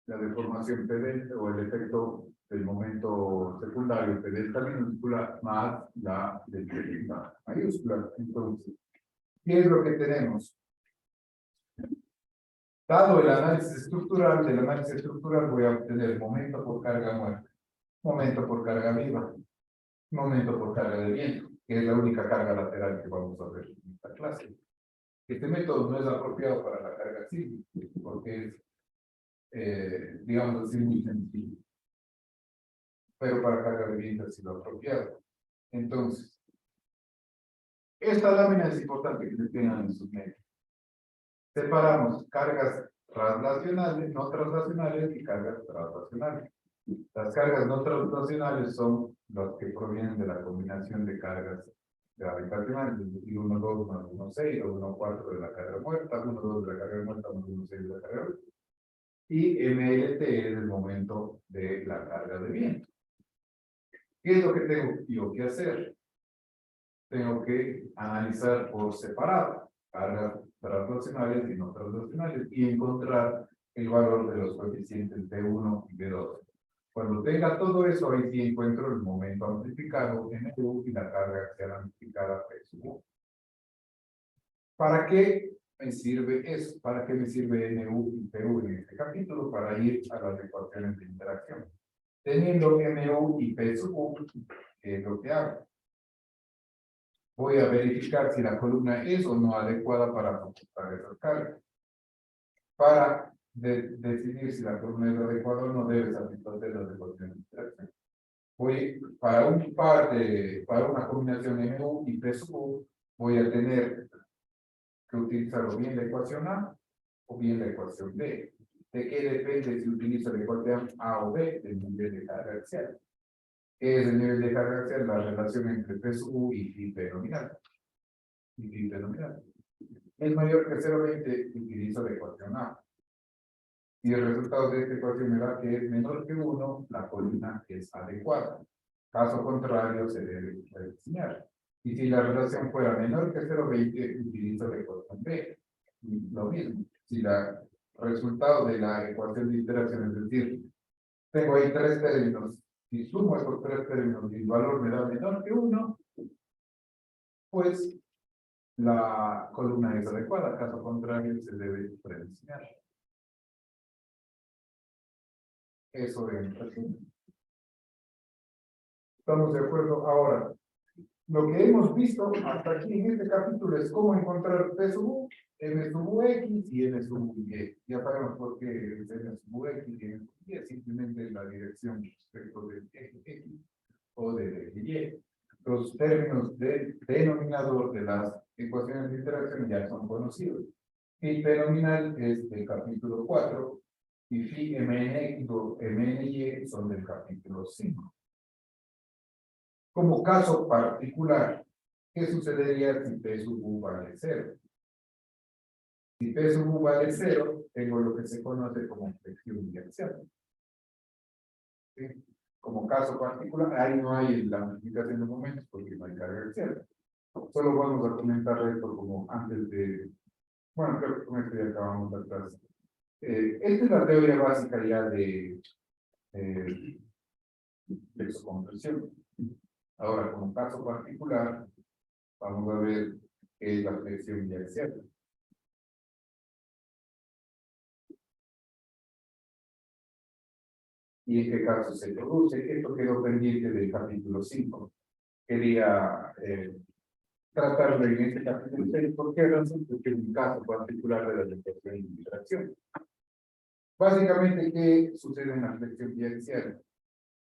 la deformación P delta o el efecto del momento secundario P delta minúscula más la del P delta mayúscula. Entonces, ¿qué es lo que tenemos? Dado el análisis estructural, del análisis estructural voy a obtener momento por carga muerta, momento por carga viva, momento por carga de viento, que es la única carga lateral que vamos a ver en esta clase. Este método no es apropiado para la carga cíclica, porque es, digamos así, muy sencillo. Pero para carga de viento ha sido apropiado. Entonces, esta lámina es importante que se tengan en sus mentes. Separamos cargas translacionales, no translacionales y cargas translacionales. Las cargas no translacionales son las que provienen de la combinación de cargas gravitacionales, es decir, 1, 2, más 1, 6, o 1, 4 de la carga muerta, 1, 2 de la carga muerta, más 1, 6 de la carga muerta. Y MLT es el momento de la carga de viento. ¿Qué es lo que tengo yo que hacer? Tengo que analizar por separado cargas translacionales y no translacionales y encontrar el valor de los coeficientes B1 y B2. Cuando tenga todo eso, ahí sí encuentro el momento amplificado NU y la carga axial amplificada P sub U. ¿Para qué me sirve eso? ¿Para qué me sirve NU y PU en este capítulo? Para ir a las ecuaciones de interacción. Teniendo MU y P sub U, ¿qué es lo que hago? Voy a verificar si la columna es o no adecuada para computar esas cargas. Para decidir si la columna es adecuada o no, debe satisfacer las ecuaciones de interacción. Voy, para una combinación MU y P sub U, voy a tener que utilizar o bien la ecuación A o bien la ecuación B. ¿De qué depende si utilizo la ecuación A o B? Del nivel de carga axial. ¿Qué es el nivel de carga axial? La relación entre P sub U y phi P nominal. Es mayor que 0,20, utilizo la ecuación A. Si el resultado de esta ecuación me da que es menor que 1, la columna es adecuada. Caso contrario, se debe rediseñar. Y si la relación fuera menor que 0,20, utilizo la ecuación B. Y lo mismo. Si el resultado de la ecuación de interacción, es decir, tengo ahí tres términos, si sumo esos tres términos y el valor me da menor que 1, pues la columna es adecuada. Caso contrario, se debe rediseñar. Eso es. ¿Estamos de acuerdo? Ahora, lo que hemos visto hasta aquí en este capítulo es cómo encontrar P sub U, M sub U X y M sub U Y. Ya sabemos por qué es M sub U X y M sub U Y, es simplemente la dirección respecto del eje X o del eje Y. Los términos del denominador de las ecuaciones de interacción ya son conocidos. Phi P nominal es del capítulo 4 y phi MN o MNY son del capítulo 5. Como caso particular, ¿qué sucedería si P sub U vale 0? Si P sub U vale 0, tengo lo que se conoce como flexión biaxial. ¿Sí? Como caso particular, ahí no hay la multiplicación de momentos porque no hay carga axial. Solo vamos a comentar esto como antes de... Bueno, creo que con esto ya acabamos atrás. Esta es la teoría básica ya de flexoconversión. Ahora, como caso particular, vamos a ver qué es la flexión biaxial. ¿Y en qué caso se produce? Esto quedó pendiente del capítulo 5. Quería tratarlo en este capítulo 6. ¿Por qué razón? Porque es un caso particular de la flexión de interacción. Básicamente, ¿qué sucede en la flexión biaxial?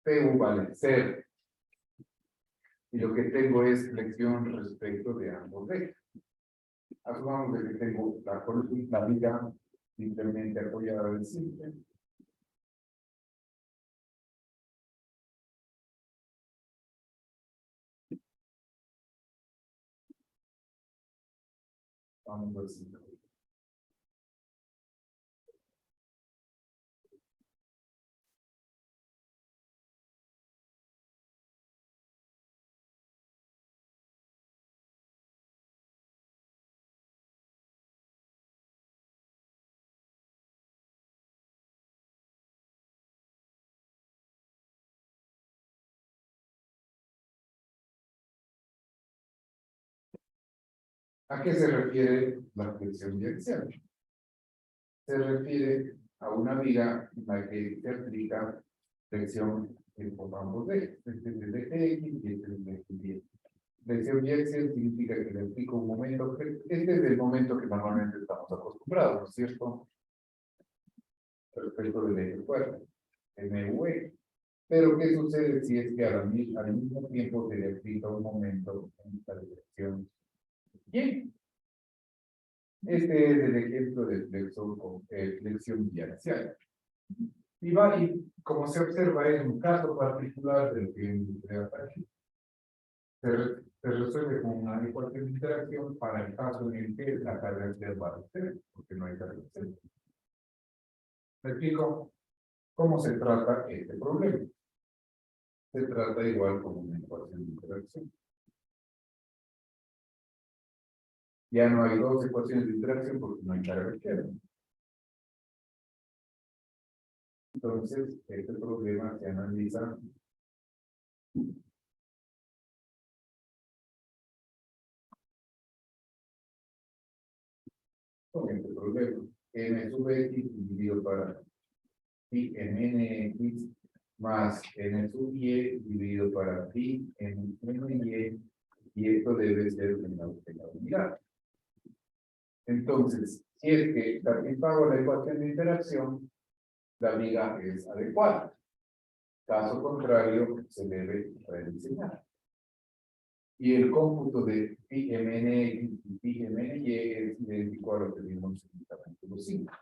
PU vale 0. Y lo que tengo es flexión respecto de ambos ejes. Asumamos que tengo la viga simplemente apoyada en simple. Vamos a ver si. ¿A qué se refiere la flexión biaxial? Se refiere a una viga en la que se aplica flexión por ambos ejes. Este es el eje X y este es el eje Y. Flexión biaxial significa que le aplico un momento, este es el momento que normalmente estamos acostumbrados, ¿no es cierto? Respecto del eje fuerte, MV. Pero ¿qué sucede si es que al mismo tiempo se le aplica un momento en esta dirección? Bien. Este es el ejemplo de flexión biaxial. Y como se observa, es un caso particular del que se resuelve con una ecuación de interacción para el caso en el que la carga axial va a ser, porque no hay carga axial. ¿Me explico cómo se trata este problema? Se trata igual como una ecuación de interacción. Ya no hay dos ecuaciones de interacción porque no hay carga axial. Entonces, este problema se analiza con este problema. N sub X dividido para pi en NX más N sub Y dividido para pi en NY, y esto debe ser en la unidad. Entonces, si es que satisfago la ecuación de interacción, la viga es adecuada. Caso contrario, se debe rediseñar. Y el cómputo de pi mnx y pi mny es idéntico a lo que vimos en el capítulo 5.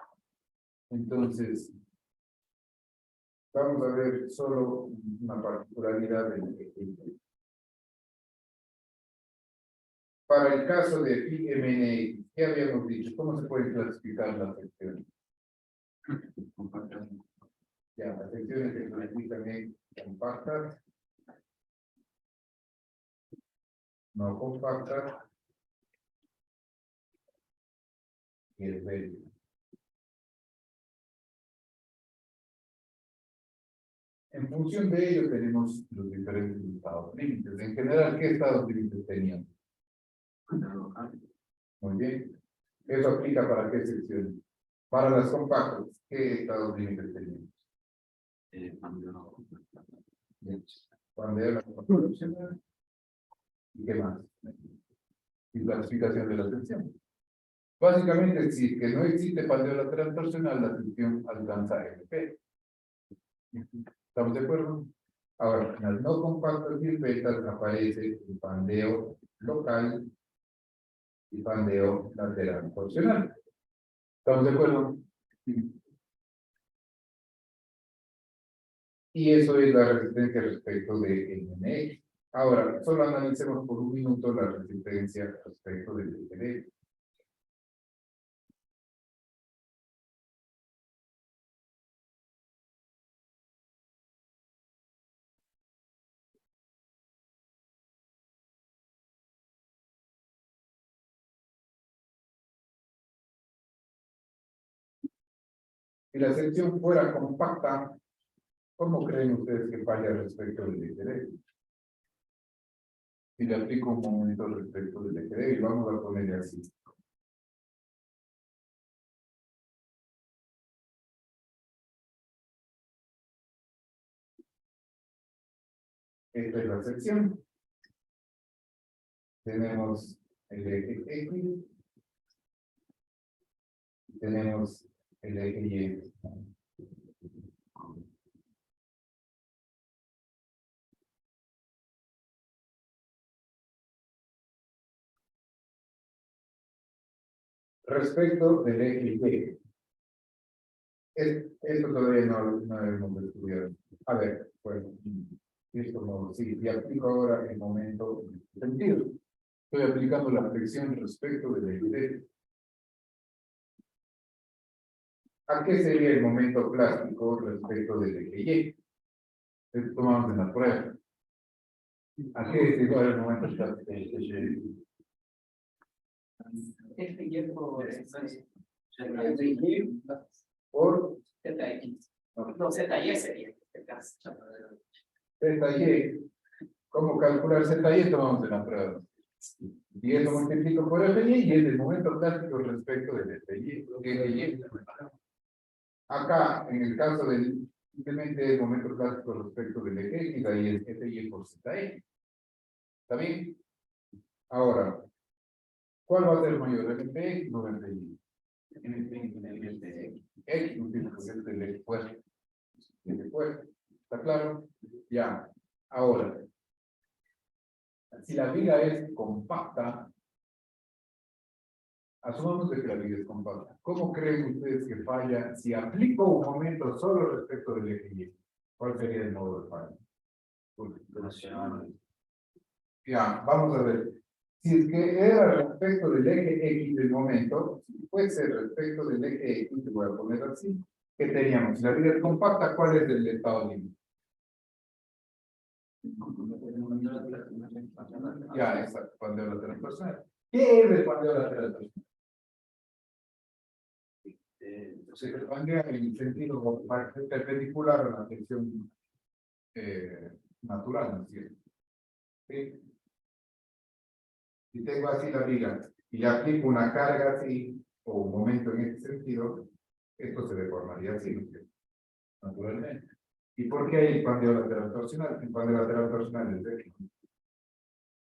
Entonces, vamos a ver solo una particularidad del ejemplo. Para el caso de pi mnx, ¿qué habíamos dicho? ¿Cómo se puede clasificar las secciones? Ya, las secciones se clasifican en compactas, no compactas y esféricas. En función de ello tenemos los diferentes estados límites. En general, ¿qué estados límites teníamos? Muy bien. ¿Eso aplica para qué secciones? Para las compactas, ¿qué estados límites teníamos? Cuando la compactación. ¿Y qué más? Y clasificación de la sección. Básicamente, si que no existe pandeo lateral torsional, la sección alcanza FP. ¿Estamos de acuerdo? Ahora, en las no compactas y esbeltas aparece el pandeo local y pandeo lateral torsional. ¿Estamos de acuerdo? Y eso es la resistencia respecto de NX. Ahora, solo analicemos por un minuto la resistencia respecto del LPD. Si la sección fuera compacta, ¿cómo creen ustedes que falla respecto del LPD? Si le aplico un momento respecto del LPD, y vamos a ponerle así. Esta es la sección. Tenemos el eje X. Tenemos el eje Y. Respecto del eje Y. Esto todavía no hemos estudiado. A ver, bueno, esto no, sí, y aplico ahora el momento sentido. Estoy aplicando la flexión respecto del eje D. ¿A qué sería el momento plástico respecto del eje Y? Esto tomamos en la prueba. ¿A qué es igual el momento plástico del eje Y?
Este y por
Por
ZX. No, ZY sería en este caso.
ZY. ¿Cómo calcular ZY? Tomamos en la prueba. Y eso multiplico por FY y es el momento plástico respecto del FY. Acá, en el caso del simplemente el momento plástico respecto del eje X, ahí es FY por ZY. ¿Está bien? Ahora, ¿cuál va a ser mayor? ¿FX o FY? X, porque es el eje fuerte. ¿Está claro? Ya. Ahora, si la viga es compacta, asumamos de que la viga es compacta. ¿Cómo creen ustedes que falla si aplico un momento solo respecto del eje Y? ¿Cuál sería el modo de falla? Ya, vamos a ver. Si es que era respecto del eje X del momento, si fuese respecto del eje X, te voy a poner así, ¿qué teníamos? Si la viga es compacta, ¿cuál es el estado límite? Ya, exacto, pandeo lateral torsional. ¿Qué es el pandeo lateral torsional? Se expandía en el sentido perpendicular a la flexión natural, ¿no es cierto? ¿Sí? Si tengo así la viga y le aplico una carga así, o un momento en este sentido, esto se deformaría así, ¿no es cierto? Naturalmente. ¿Y por qué hay pandeo lateral torsional? El pandeo lateral torsional es de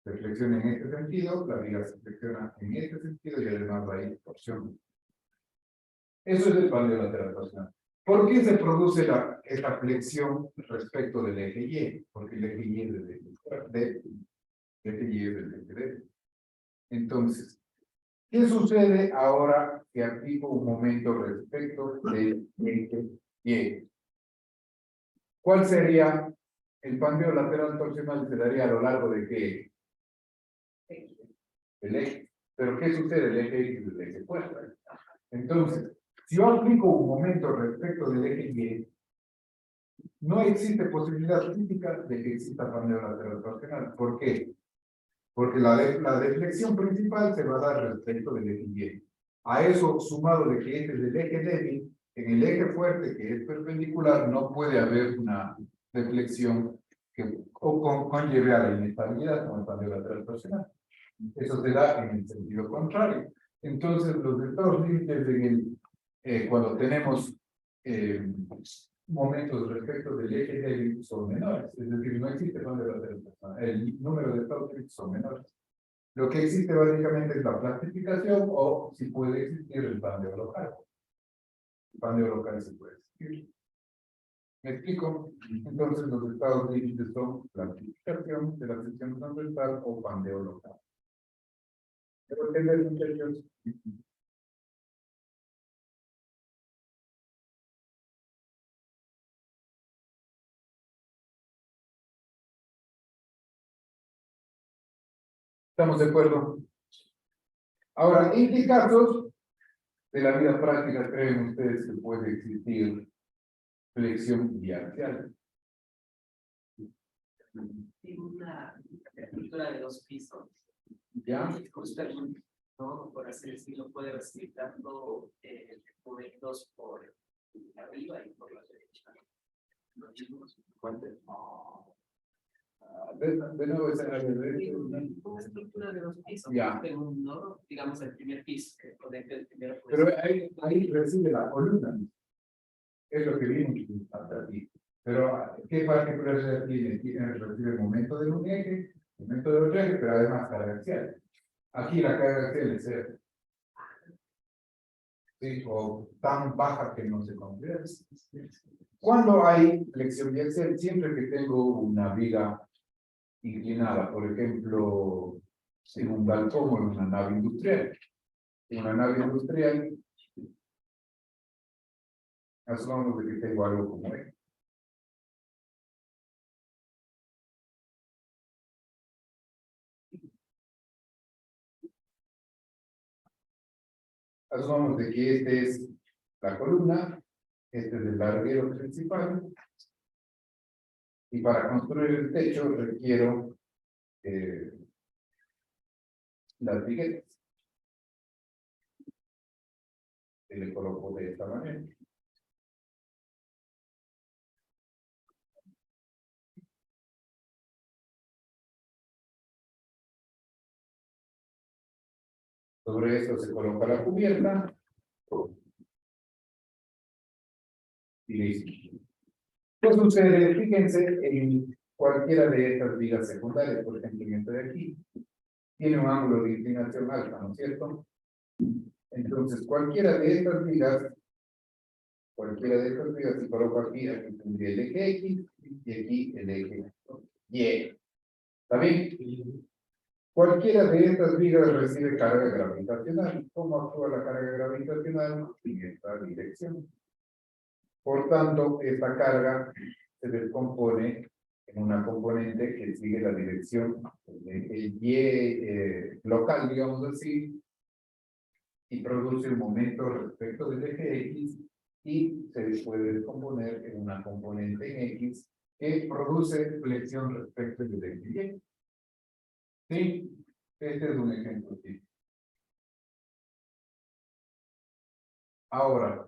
se flexiona en este sentido, la viga se flexiona en este sentido y además hay torsión. Eso es el pandeo lateral torsional. ¿Por qué se produce esta flexión respecto del eje Y? Porque el eje Y es del eje D, el eje Y es del eje D. Entonces, ¿qué sucede ahora que aplico un momento respecto del eje Y? ¿Cuál sería el pandeo lateral torsional? Se daría a lo largo de qué? El eje. ¿Pero qué sucede? El eje X es el eje fuerte. Entonces, si yo aplico un momento respecto del eje Y, no existe posibilidad física de que exista pandeo lateral torsional. ¿Por qué? Porque la deflexión principal se va a dar respecto del eje Y. A eso, sumado de que este es el eje débil, en el eje fuerte, que es perpendicular, no puede haber una deflexión que conlleve a la inestabilidad como el pandeo lateral torsional. Eso se da en el sentido contrario. Entonces, los estados límites cuando tenemos momentos respecto del eje débil son menores. Es decir, no existe pandeo lateral torsional. El número de estados límites son menores. Lo que existe básicamente es la plastificación o si puede existir el pandeo local. El pandeo local se puede existir. ¿Me explico? Entonces, los estados límites son plastificación de la sección transversal o pandeo local. ¿Debo entender, muchachos? ¿Estamos de acuerdo? Ahora, ¿en qué casos de la vida práctica creen ustedes que puede existir flexión biaxial?
En una estructura de 2 pisos.
¿Ya?
¿No? Por así decirlo, puede recibir tanto momentos por arriba y por la derecha.
De nuevo, esa era
Una estructura de 2 pisos.
Ya.
¿No? Digamos el primer piso, que conecta el primero.
Pero ahí recibe la columna. Es lo que viene hasta aquí. Pero, ¿qué particularidad tiene? Recibe el momento de un eje, el momento de otro eje, pero además carga axial. Aquí la carga axial es cero. ¿Sí? O tan baja que no se considera. Cuando hay flexión biaxial, siempre que tengo una viga inclinada, por ejemplo, en un balcón o en una nave industrial. En una nave industrial, asumamos de que tengo algo como esto. Asumamos de que este es la columna, este es el larguero principal, y para construir el techo requiero las viguetas. Y le coloco de esta manera. Sobre eso se coloca la cubierta. Y listo. ¿Qué sucede? Fíjense en cualquiera de estas vigas secundarias, por ejemplo, en este de aquí, tiene un ángulo de inclinación alta, ¿no es cierto? Entonces, cualquiera de estas vigas se coloca aquí, aquí tendría el eje X y aquí el eje Y. ¿Está bien? Cualquiera de estas vigas recibe carga gravitacional. ¿Cómo actúa la carga gravitacional? En esta dirección. Por tanto, esta carga se descompone en una componente que sigue la dirección del Y local, digamos así, y produce un momento respecto del eje X, y se puede descomponer en una componente en X que produce flexión respecto del eje Y. ¿Sí? Este es un ejemplo típico. Ahora,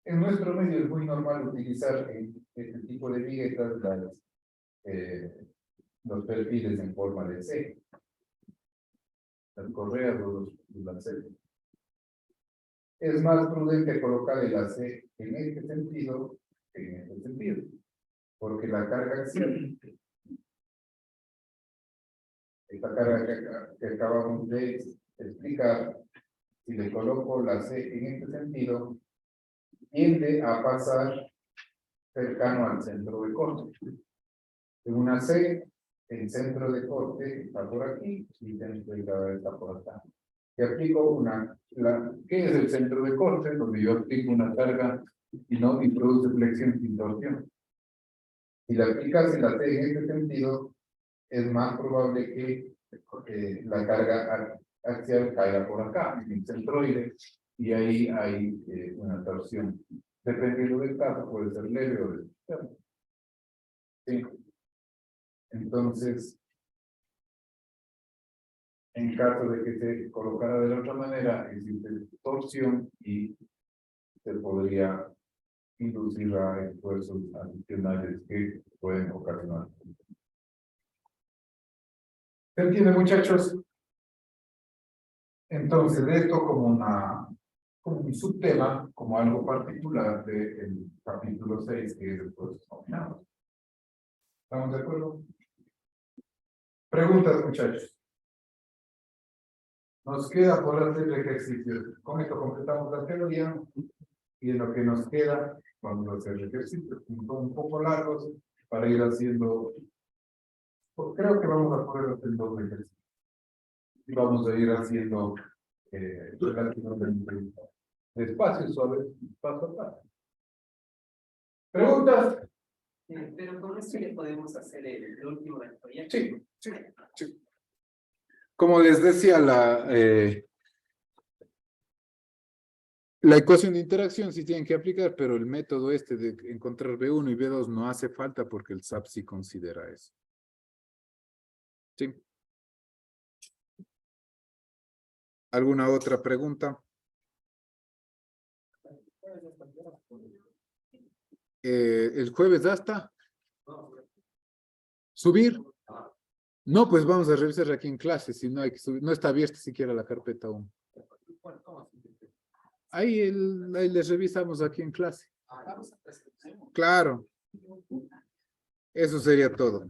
en nuestro medio es muy normal utilizar este tipo de viguetas los perfiles en forma de C, las correas o las C. Es más prudente colocar el AC en este sentido que en este sentido, porque la carga axial, esta carga que acabamos de explicar, si le coloco la C en este sentido, tiende a pasar cercano al centro de corte. En una C, el centro de corte está por aquí y el centro de gravedad está por acá. Si aplico ¿qué es el centro de corte? Donde yo aplico una carga y produce flexión sin torsión. Si la aplicas en la T en este sentido, es más probable que la carga axial caiga por acá, en el centroide, y ahí hay una torsión. Dependiendo del caso, puede ser leve o leve. Sí. Entonces, en caso de que se colocara de la otra manera, existe torsión y se podría inducir a esfuerzos adicionales que pueden ocasionar. ¿Se entiende, muchachos? Entonces, esto como un subtema, como algo particular del capítulo 6, que es el proceso nominado. ¿Estamos de acuerdo? Preguntas, muchachos. Nos queda por hacer el ejercicio. Con esto completamos la teoría, y en lo que nos queda, vamos a hacer ejercicios un poco largos para ir haciendo. Pues creo que vamos a poder hacer dos ejercicios. Y vamos a ir haciendo relativamente despacio, suave, paso a paso. ¿Preguntas?
Pero con esto ya podemos hacer el último del proyecto.
Sí. Como les decía, la ecuación de interacción sí tienen que aplicar, pero el método este de encontrar B1 y B2 no hace falta porque el SAP sí considera eso. ¿Sí? ¿Alguna otra pregunta? ¿El jueves hasta? ¿Subir? No, pues vamos a revisar aquí en clase, si no hay que subir, no está abierta siquiera la carpeta aún. Ahí les revisamos aquí en clase. Claro. Eso sería todo.